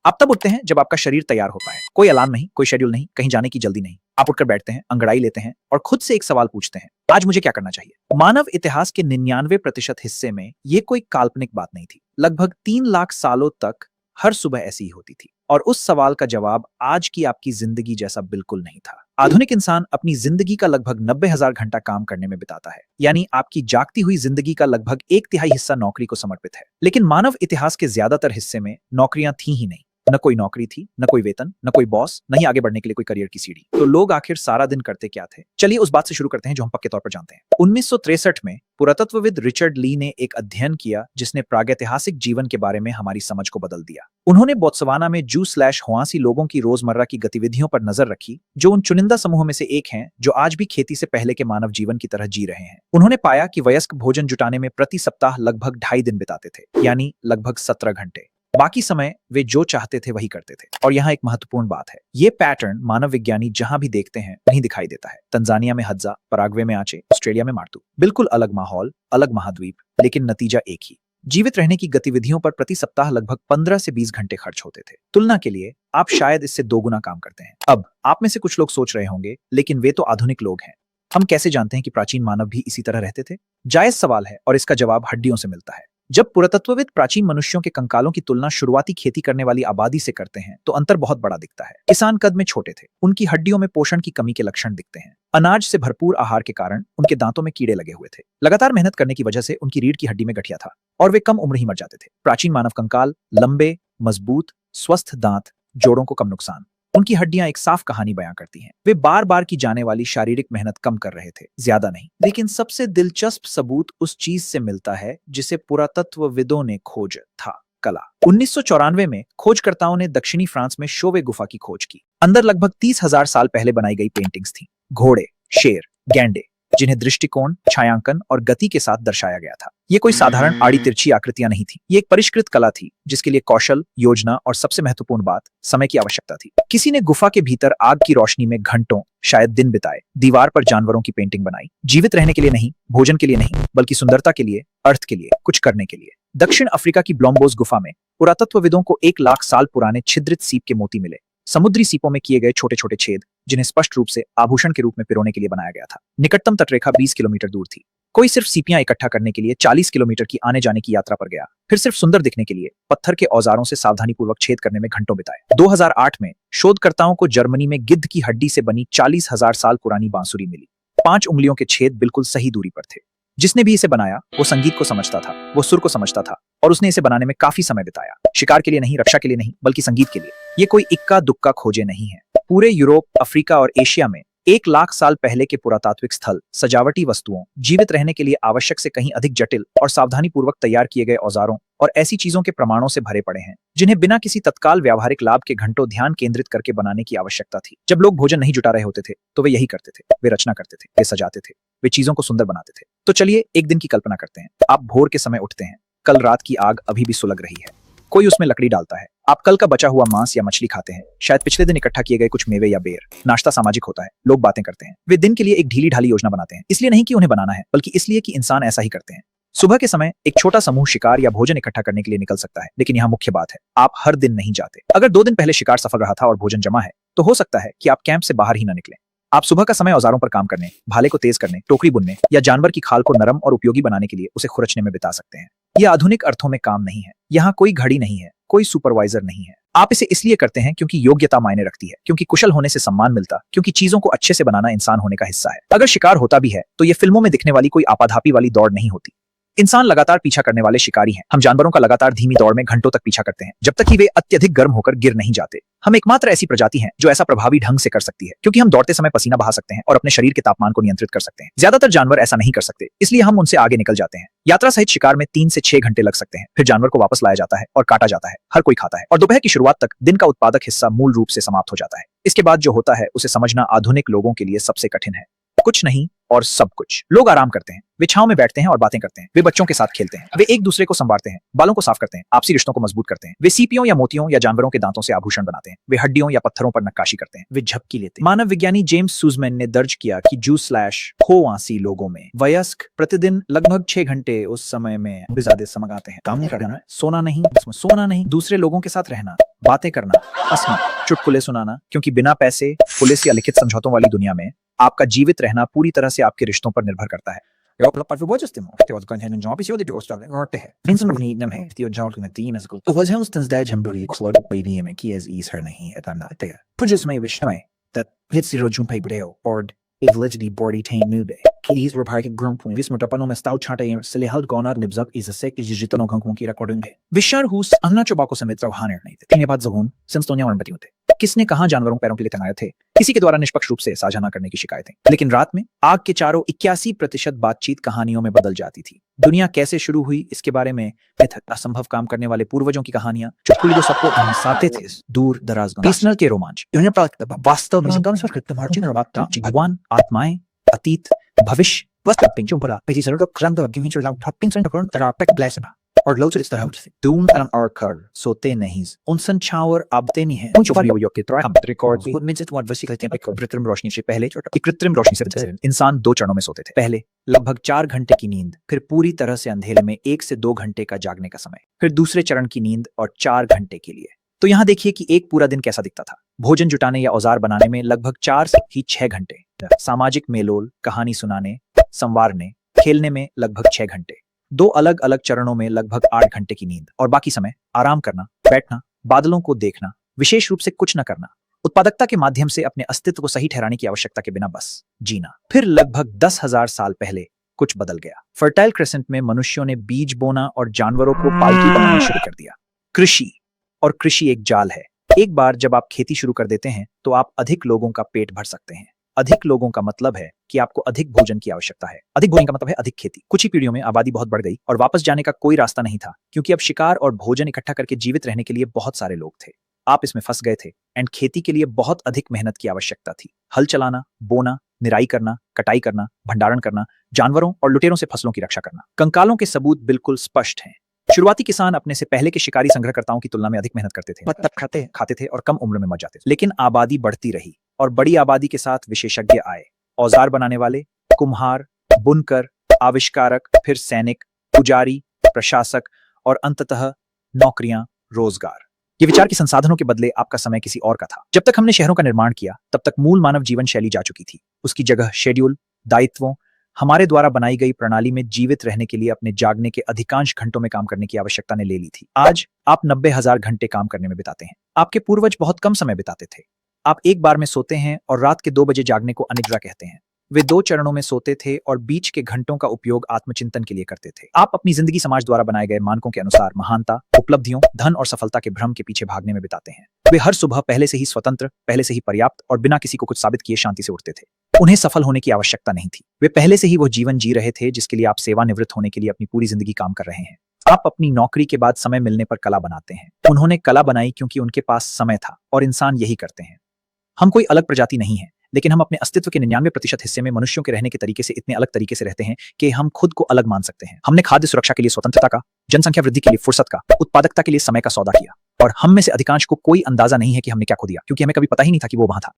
आप तब उठते हैं जब आपका शरीर तैयार होता है। कोई अलार्म नहीं, कोई शेड्यूल नहीं, कहीं जाने की जल्दी नहीं। आप उठकर बैठते हैं, अंगड़ाई लेते हैं और खुद से एक सवाल पूछते हैं, आज मुझे क्या करना चाहिए? मानव इतिहास के 99% हिस्से में ये कोई काल्पनिक बात नहीं थी। लगभग 3 लाख सालों तक हर सुबह ऐसी ही होती थी। और उस सवाल का जवाब आज की आपकी जिंदगी जैसा बिल्कुल नहीं था। आधुनिक इंसान अपनी जिंदगी का लगभग 90,000 घंटा काम करने में बिताता है। यानी आपकी जागती हुई जिंदगी का लगभग 1/3 हिस्सा नौकरी को समर्पित है। लेकिन मानव इतिहास के ज्यादातर हिस्से में नौकरियां थी ही नहीं। न कोई नौकरी थी, न कोई वेतन, न कोई बॉस, न ही आगे बढ़ने के लिए कोई करियर की सीढ़ी। तो लोग आखिर सारा दिन करते क्या थे? चलिए उस बात से शुरू करते हैं जो हम पक्के तौर पर जानते हैं। 1963 में पुरातत्वविद रिचर्ड ली ने एक अध्ययन किया जिसने प्रागैतिहासिक जीवन के बारे में हमारी समझ को बदल दिया। उन्होंने बोत्सवाना में जू/हुआसी लोगों की रोजमर्रा की गतिविधियों पर नजर रखी, जो उन चुनिंदा समूहों में से एक हैं जो आज भी खेती से पहले के मानव जीवन की तरह जी रहे हैं। उन्होंने पाया कि वयस्क भोजन जुटाने में प्रति सप्ताह लगभग 2.5 दिन बिताते थे, यानी लगभग 17 घंटे। बाकी समय वे जो चाहते थे वही करते थे। और यहाँ एक महत्वपूर्ण बात है, ये पैटर्न मानव विज्ञानी जहां भी देखते हैं वहीं दिखाई देता है। तंजानिया में हद्जा, पराग्वे में आचे, ऑस्ट्रेलिया में मार्तू। बिल्कुल अलग माहौल, अलग महाद्वीप, लेकिन नतीजा एक ही। जीवित रहने की गतिविधियों पर प्रति सप्ताह लगभग 15 से 20 घंटे खर्च होते थे। तुलना के लिए आप शायद इससे 2 गुना काम करते हैं। अब आप में से कुछ लोग सोच रहे होंगे, लेकिन वे तो आधुनिक लोग हैं, हम कैसे जानते हैं कि प्राचीन मानव भी इसी तरह रहते थे? जायज सवाल है और इसका जवाब हड्डियों से मिलता है। जब पुरातत्वविद प्राचीन मनुष्यों के कंकालों की तुलना शुरुआती खेती करने वाली आबादी से करते हैं तो अंतर बहुत बड़ा दिखता है। किसान कद में छोटे थे, उनकी हड्डियों में पोषण की कमी के लक्षण दिखते हैं। अनाज से भरपूर आहार के कारण उनके दांतों में कीड़े लगे हुए थे। लगातार मेहनत करने की वजह से उनकी रीढ़ की हड्डी में गठिया था और वे कम उम्र ही मर जाते थे। प्राचीन मानव कंकाल लंबे, मजबूत, स्वस्थ दांत, जोड़ों को कम नुकसान। उनकी हड्डियां एक साफ कहानी बयां करती हैं। वे बार बार की जाने वाली शारीरिक मेहनत कम कर रहे थे, ज्यादा नहीं। लेकिन सबसे दिलचस्प सबूत उस चीज से मिलता है जिसे पुरातत्वविदों ने खोज था, कला। 1994 में खोजकर्ताओं ने दक्षिणी फ्रांस में शोवे गुफा की खोज की। अंदर लगभग 30,000 साल पहले बनाई गई पेंटिंग्स थी। घोड़े, शेर, गैंडे, जिन्हें दृष्टिकोण, छायांकन और गति के साथ दर्शाया गया था। ये कोई साधारण आड़ी तिरछी आकृतियां नहीं थी। ये एक परिष्कृत कला थी जिसके लिए कौशल, योजना और सबसे महत्वपूर्ण बात, समय की आवश्यकता थी। किसी ने गुफा के भीतर आग की रोशनी में घंटों, शायद दिन बिताए, दीवार पर जानवरों की पेंटिंग बनाई। जीवित रहने के लिए नहीं, भोजन के लिए नहीं, बल्कि सुंदरता के लिए, अर्थ के लिए, कुछ करने के लिए। दक्षिण अफ्रीका की ब्लोम्बोस गुफा में पुरातत्वविदों को 1 लाख साल पुराने छिद्रित सीप के मोती मिले। समुद्री सीपों में किए गए छोटे छोटे छेद, जिन्हें स्पष्ट रूप से आभूषण के रूप में पिरोने के लिए बनाया गया था। निकटतम तटरेखा 20 किलोमीटर दूर थी। कोई सिर्फ सीपियां इकट्ठा करने के लिए 40 किलोमीटर की आने जाने की यात्रा पर गया, फिर सिर्फ सुंदर दिखने के लिए पत्थर के औजारों से सावधानीपूर्वक छेद करने में घंटों बिताए। 2008 में शोधकर्ताओं को जर्मनी में गिद्ध की हड्डी से बनी 40,000 साल पुरानी बांसुरी मिली। 5 उंगलियों के छेद बिल्कुल सही दूरी पर थे। जिसने भी इसे बनाया वो संगीत को समझता था, वो सुर को समझता था और उसने इसे बनाने में काफी समय बिताया। शिकार के लिए नहीं, रक्षा के लिए नहीं, बल्कि संगीत के लिए। ये कोई इक्का दुक्का खोजे नहीं है। पूरे यूरोप, अफ्रीका और एशिया में 1 लाख साल पहले के पुरातात्विक स्थल, सजावटी वस्तुओं, जीवित रहने के लिए आवश्यक से कहीं अधिक जटिल और सावधानीपूर्वक तैयार किए गए औजारों और ऐसी चीजों के प्रमाणों से भरे पड़े हैं जिन्हें बिना किसी तत्काल व्यावहारिक लाभ के घंटों ध्यान केंद्रित करके बनाने की आवश्यकता थी। जब लोग भोजन नहीं जुटा रहे होते थे तो वे यही करते थे। वे रचना करते थे, वे सजाते थे, वे चीजों को सुंदर बनाते थे। तो चलिए एक दिन की कल्पना करते हैं। आप भोर के समय उठते हैं, कल रात की आग अभी भी सुलग रही है, कोई उसमें लकड़ी डालता है। आप कल का बचा हुआ मांस या मछली खाते हैं, शायद पिछले दिन इकट्ठा किए गए कुछ मेवे या बेर। नाश्ता सामाजिक होता है, लोग बातें करते हैं। वे दिन के लिए एक ढीली ढाली योजना बनाते हैं, इसलिए नहीं कि उन्हें बनाना है, बल्कि इसलिए कि इंसान ऐसा ही करते हैं। सुबह के समय एक छोटा समूह शिकार या भोजन इकट्ठा करने के लिए निकल सकता है, लेकिन यहाँ मुख्य बात है, आप हर दिन नहीं जाते। अगर 2 दिन पहले शिकार सफल रहा था और भोजन जमा है, तो हो सकता है कि आप कैंप से बाहर ही न निकलें। आप सुबह का समय औजारों पर काम करने, भाले को तेज करने, टोकरी बुनने या जानवर की खाल को नरम और उपयोगी बनाने के लिए उसे खुरचने में बिता सकते हैं। यह आधुनिक अर्थों में काम नहीं है। यहाँ कोई घड़ी नहीं है, कोई सुपरवाइजर नहीं है। आप इसे इसलिए करते हैं क्योंकि योग्यता मायने रखती है, क्योंकि कुशल होने से सम्मान मिलता, क्योंकि चीजों को अच्छे से बनाना इंसान होने का हिस्सा है। अगर शिकार होता भी है तो ये फिल्मों में दिखने वाली कोई आपाधापी वाली दौड़ नहीं होती। इंसान लगातार पीछा करने वाले शिकारी हैं। हम जानवरों का लगातार धीमी दौड़ में घंटों तक पीछा करते हैं, जब तक कि वे अत्यधिक गर्म होकर गिर नहीं जाते। हम एकमात्र ऐसी प्रजाति हैं जो ऐसा प्रभावी ढंग से कर सकती है, क्योंकि हम दौड़ते समय पसीना बहा सकते हैं और अपने शरीर के तापमान को नियंत्रित कर सकते हैं। ज्यादातर जानवर ऐसा नहीं कर सकते, इसलिए हम उनसे आगे निकल जाते हैं। यात्रा सहित शिकार में 3 से 6 घंटे लग सकते हैं, फिर जानवर को वापस लाया जाता है और काटा जाता है। हर कोई खाता है और दोपहर की शुरुआत तक दिन का उत्पादक हिस्सा मूल रूप से समाप्त हो जाता है। इसके बाद जो होता है उसे समझना आधुनिक लोगों के लिए सबसे कठिन है। कुछ नहीं और सब कुछ। लोग आराम करते हैं, वे छांव में बैठते हैं और बातें करते हैं, वे बच्चों के साथ खेलते हैं, वे एक दूसरे को संवारते हैं, बालों को साफ करते हैं, आपसी रिश्तों को मजबूत करते हैं, वे सीपियों या मोतियों या जानवरों के दांतों से आभूषण बनाते हैं, वे हड्डियों या पत्थरों पर नक्काशी करते हैं, वे झपकी लेते हैं। मानव विज्ञानी जेम्स सूजमैन ने दर्ज किया कि जू/खोआसी लोगों में वयस्क प्रतिदिन लगभग 6 घंटे उस समय में ज्यादा समय आते हैं। काम नहीं करना, सोना नहीं, दूसरे लोगों के साथ रहना, बातें करना, हंसना, चुटकुले सुनाना, क्योंकि बिना पैसे, पुलिस या लिखित समझौतों वाली दुनिया में आपका जीवित रहना पूरी तरह से आपके रिश्तों पर निर्भर करता है। Evidently body tain nube. Kiddies were parking ground point. Vismo tapano me stau chata yer sile held gone out nibzak is a sek is jitano kankun ki recording है। विशार हुस अन्ना चबाको समेत रवहानेर नहीं थे। तीन बात जगून सिंस्तोनिया वनपति होते। किसने कहा जानवरों पैरों के लिए तनाए थे? किसी के द्वारा निष्पक्ष रूप से साझा न करने की शिकायतें। लेकिन रात में आग के चारों 81% बातचीत कहानियों में बदल जाती थी। दुनिया कैसे शुरू हुई इसके बारे में असंभव काम करने वाले पूर्वजों की कहानियां, चुटकुले जो सबको हंसाते थे, दूर दराज पर्सनल के रोमांच, वास्तव में भगवान, आत्माएं, अतीत, भविष्य, और लोच इस तरह से Doom and Arkar सोते नहीं उनसन छावर आबते नहीं है के रिकॉर्ड कृत्रिम रोशनी से पहले कृत्रिम रोशनी से इंसान 2 चरणों में सोते थे। पहले लगभग 4 घंटे की नींद, फिर पूरी तरह से अंधेरे में 1 से 2 घंटे का जागने का समय, फिर दूसरे चरण की नींद और 4 घंटे के लिए। तो यहाँ देखिए कि एक पूरा दिन कैसा दिखता था। भोजन जुटाने या औजार बनाने में लगभग 4 से 6 घंटे, सामाजिक मेलोल, कहानी सुनाने, संवारने, खेलने में लगभग 6 घंटे, 2 अलग अलग चरणों में लगभग 8 घंटे की नींद, और बाकी समय आराम करना, बैठना, बादलों को देखना, विशेष रूप से कुछ न करना, उत्पादकता के माध्यम से अपने अस्तित्व को सही ठहराने की आवश्यकता के बिना बस जीना। फिर लगभग 10,000 साल पहले कुछ बदल गया। फर्टाइल क्रेसेंट में मनुष्यों ने बीज बोना और जानवरों को पालतू बनाना शुरू कर दिया। कृषि, और कृषि एक जाल है। एक बार जब आप खेती शुरू कर देते हैं तो आप अधिक लोगों का पेट भर सकते हैं। अधिक लोगों का मतलब है कि आपको अधिक भोजन की आवश्यकता है। अधिक भोजन का मतलब है अधिक खेती। कुछ ही पीढ़ियों में आबादी बहुत बढ़ गई और वापस जाने का कोई रास्ता नहीं था, क्योंकि अब शिकार और भोजन इकट्ठा करके जीवित रहने के लिए बहुत सारे लोग थे। आप इसमें फंस गए थे एंड खेती के लिए बहुत अधिक मेहनत की आवश्यकता थी। हल चलाना, बोना, निराई करना, कटाई करना, भंडारण करना, जानवरों और लुटेरों से फसलों की रक्षा करना। कंकालों के सबूत बिल्कुल स्पष्ट हैं। शुरुआती किसान अपने से पहले के शिकारी संग्रहकर्ताओं की तुलना में अधिक मेहनत करते थे, खाते थे और कम उम्र में मर जाते थे। लेकिन आबादी बढ़ती रही और बड़ी आबादी के साथ विशेषज्ञ आए। औजार बनाने वाले, कुम्हार, बुनकर, आविष्कारक, फिर सैनिक, पुजारी, प्रशासक और अंततः नौकरियां, रोजगार। ये विचार के संसाधनों के बदले आपका समय किसी और का था। जब तक हमने शहरों का निर्माण किया तब तक मूल मानव जीवन शैली जा चुकी थी। उसकी जगह शेड्यूल, दायित्वों, हमारे द्वारा बनाई गई प्रणाली में जीवित रहने के लिए अपने जागने के अधिकांश घंटों में काम करने की आवश्यकता ने ले ली थी। आज आप 90,000 घंटे काम करने में बिताते हैं। आपके पूर्वज बहुत कम समय बिताते थे। आप एक बार में सोते हैं और रात के 2 बजे जागने को अनिद्रा कहते हैं। वे 2 चरणों में सोते थे और बीच के घंटों का उपयोग आत्मचिंतन के लिए करते थे। आप अपनी जिंदगी समाज द्वारा बनाए गए मानकों के अनुसार महानता, उपलब्धियों, धन और सफलता के भ्रम के पीछे भागने में बिताते हैं। वे हर सुबह पहले से ही स्वतंत्र, पहले से ही पर्याप्त और बिना किसी को कुछ साबित किए शांति से उठते थे। उन्हें सफल होने की आवश्यकता नहीं थी। वे पहले से ही वो जीवन जी रहे थे जिसके लिए आप सेवानिवृत्त होने के लिए अपनी पूरी जिंदगी काम कर रहे हैं। आप अपनी नौकरी के बाद समय मिलने पर कला बनाते हैं। उन्होंने कला बनाई क्योंकि उनके पास समय था, और इंसान यही करते हैं। हम कोई अलग प्रजाति नहीं है, लेकिन हम अपने अस्तित्व के 99% हिस्से में मनुष्यों के रहने के तरीके से इतने अलग तरीके से रहते हैं कि हम खुद को अलग मान सकते हैं। हमने खाद्य सुरक्षा के लिए स्वतंत्रता का, जनसंख्या वृद्धि के लिए फुर्सत का, उत्पादकता के लिए समय का सौदा किया, और हम में से अधिकांश को कोई अंदाजा नहीं है कि हमने क्या खो दिया, क्योंकि हमें कभी पता ही नहीं था कि वो वहां था।